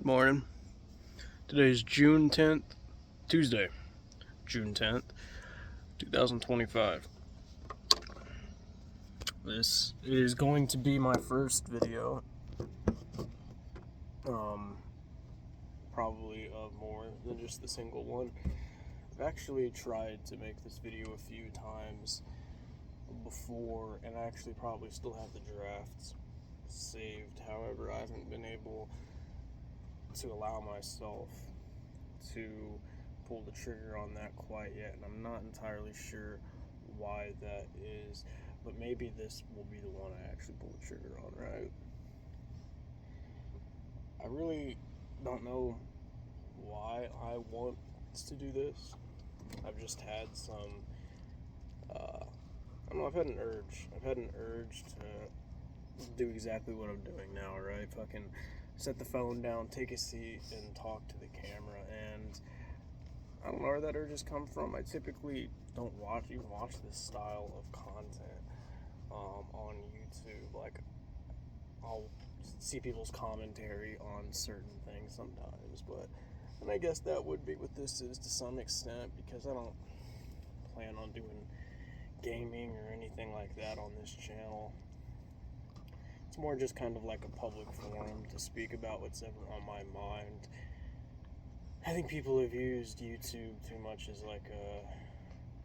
Good morning. Today's June 10th, Tuesday, June 10th, 2025. This is going to be my first video, probably of more than just the single one. I've actually tried to make this video a few times before, and I actually probably still have the drafts saved. However, I haven't been able to allow myself to pull the trigger on that quite yet, and I'm not entirely sure why that is, but maybe this will be the one I actually pull the trigger on, right? I really don't know why I want to do this. I've just had some, I don't know, I've had an urge to do exactly what I'm doing now, right? Fucking set the phone down, take a seat, and talk to the camera. And I don't know where that urge has come from. I typically don't watch this style of content on YouTube. Like, I'll see people's commentary on certain things sometimes, and I guess that would be what this is to some extent, because I don't plan on doing gaming or anything like that on this channel. It's more just kind of like a public forum to speak about what's ever on my mind. I think people have used YouTube too much as like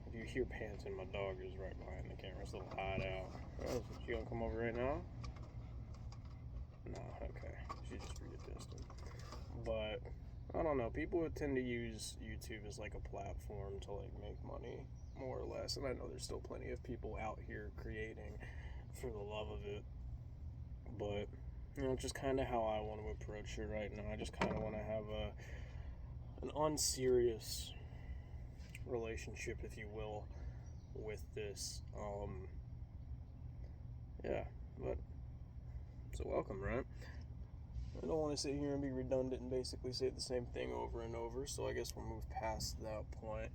if you hear panting, my dog is right behind the camera, it's a little hideout. Oh, she gonna come over right now? No, okay. She's just readjusting. But I don't know, people would tend to use YouTube as like a platform to like make money, more or less. And I know there's still plenty of people out here creating for the love of it. But, you know, just kind of how I want to approach it right now. I just kind of want to have an unserious relationship, if you will, with this. Yeah, but so welcome, right? I don't want to sit here and be redundant and basically say the same thing over and over, so I guess we'll move past that point.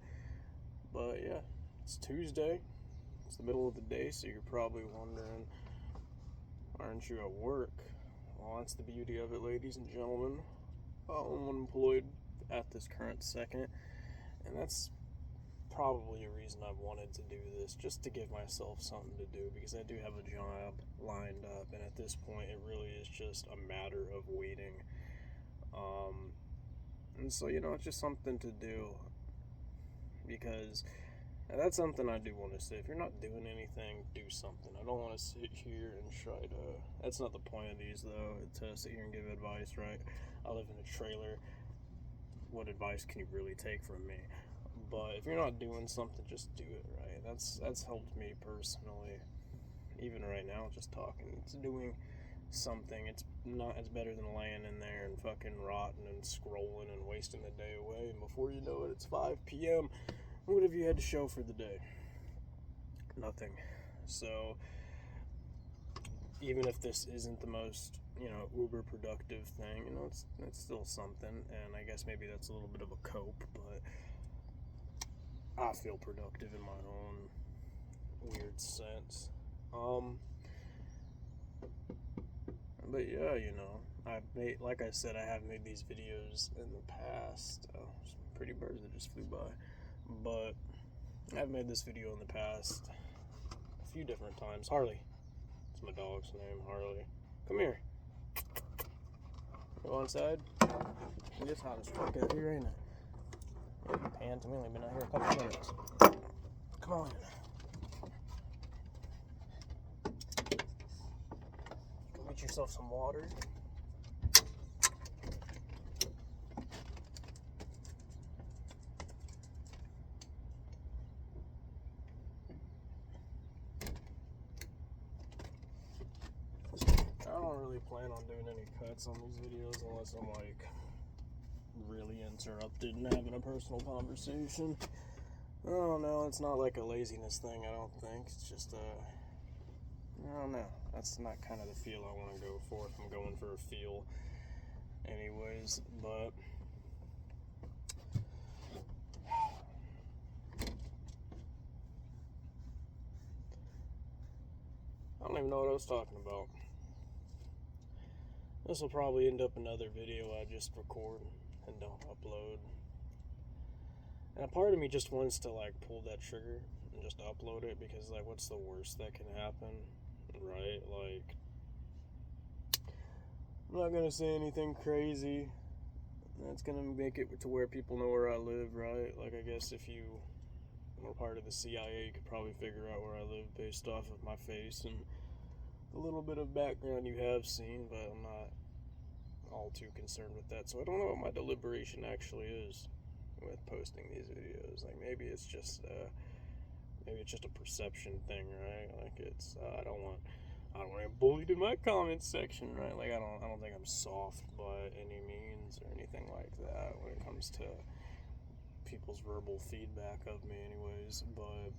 But yeah, it's Tuesday. It's the middle of the day, so you're probably wondering, aren't you at work? Well, that's the beauty of it, ladies and gentlemen. I'm unemployed at this current second, and that's probably a reason I've wanted to do this, just to give myself something to do, because I do have a job lined up, and at this point it really is just a matter of waiting. And so, you know, it's just something to do, because that's something I do want to say. If you're not doing anything, do something. I don't want to sit here and try to... That's not the point of these, though, to sit here and give advice, right? I live in a trailer. What advice can you really take from me? But if you're not doing something, just do it, right? That's helped me personally. Even right now, just talking. It's doing something. It's better than laying in there and fucking rotting and scrolling and wasting the day away. And before you know it, it's 5 p.m. What have you had to show for the day? Nothing. So, even if this isn't the most, you know, uber productive thing, you know, it's still something. And I guess maybe that's a little bit of a cope, but I feel productive in my own weird sense. But yeah, you know, like I said, I have made these videos in the past. Oh, some pretty birds that just flew by. But I've made this video in the past a few different times. Harley. It's my dog's name, Harley. Come here. Go inside. It's hot as fuck out here, ain't it? Yeah, you panting. We only been out here a couple minutes. Come on. Go get yourself some water. I don't really plan on doing any cuts on these videos unless I'm like really interrupted and having a personal conversation. Oh no, it's not like a laziness thing, I don't think. It's just I don't know. That's not kind of the feel I want to go for if I'm going for a feel anyways, but I don't even know what I was talking about. This will probably end up another video I just record and don't upload. And a part of me just wants to like pull that trigger and just upload it because like what's the worst that can happen, right? Like I'm not gonna say anything crazy that's gonna make it to where people know where I live, right? Like I guess if you were part of the CIA, you could probably figure out where I live based off of my face and a little bit of background you have seen, but I'm not all too concerned with that. So I don't know what my deliberation actually is with posting these videos. Like maybe it's just a perception thing, right? Like it's I don't want to get bullied in my comments section, right? Like I don't think I'm soft by any means or anything like that when it comes to people's verbal feedback of me, anyways. But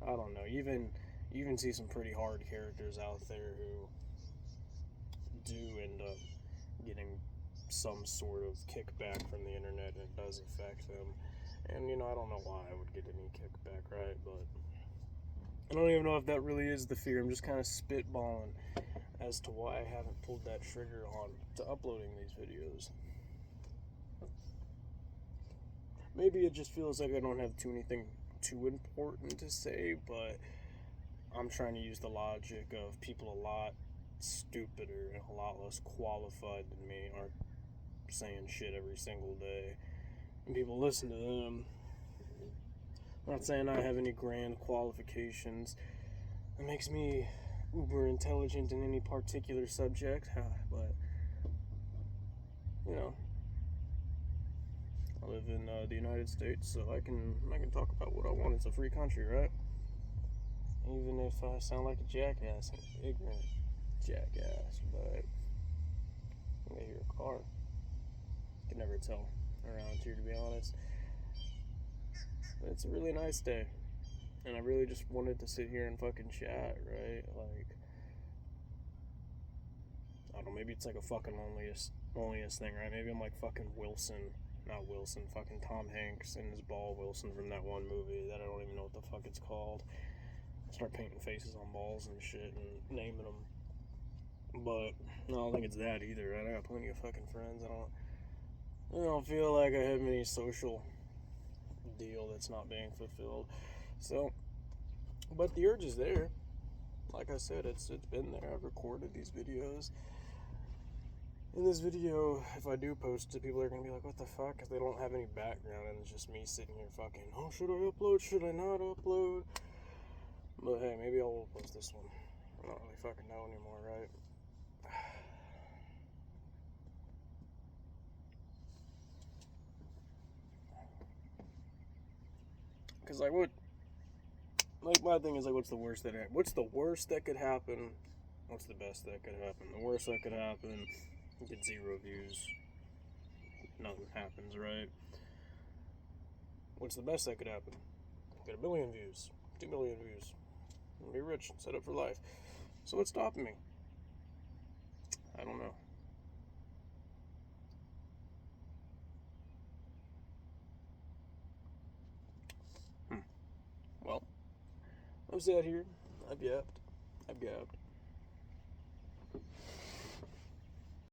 I don't know. You even see some pretty hard characters out there who do end up getting some sort of kickback from the internet, and it does affect them. And I don't know why I would get any kickback, right? But I don't even know if that really is the fear. I'm just kind of spitballing as to why I haven't pulled that trigger on to uploading these videos. Maybe it just feels like I don't have anything too important to say, but I'm trying to use the logic of people a lot stupider and a lot less qualified than me are saying shit every single day, and people listen to them. I'm not saying I have any grand qualifications that makes me uber intelligent in any particular subject, but I live in the United States, so I can talk about what I want. It's a free country, right? Even if I sound like a jackass, an ignorant jackass, but I hear a car. You can never tell around here, to be honest. But it's a really nice day, and I really just wanted to sit here and fucking chat, right? Like, I don't know, maybe it's like a fucking loneliest thing, right? Maybe I'm like fucking fucking Tom Hanks and his ball Wilson from that one movie that I don't even know what the fuck it's called. Start painting faces on balls and shit and naming them. But I don't think it's that either, right? I got plenty of fucking friends. I don't feel like I have any social deal that's not being fulfilled. So, but the urge is there. Like I said, it's been there. I've recorded these videos. In this video, if I do post it, people are going to be like, what the fuck? Because they don't have any background, and it's just me sitting here fucking, oh, should I upload? Should I not upload? But hey, maybe I will post this one. I don't really fucking know anymore, right? Because, like, my thing is, like, what's the worst that could happen? What's the best that could happen? The worst that could happen, you get 0 views. Nothing happens, right? What's the best that could happen? Get 1 million views, 2 million views. Be rich, set up for life. So what's stopping me? I don't know. Well, I'm sat here. I've yapped.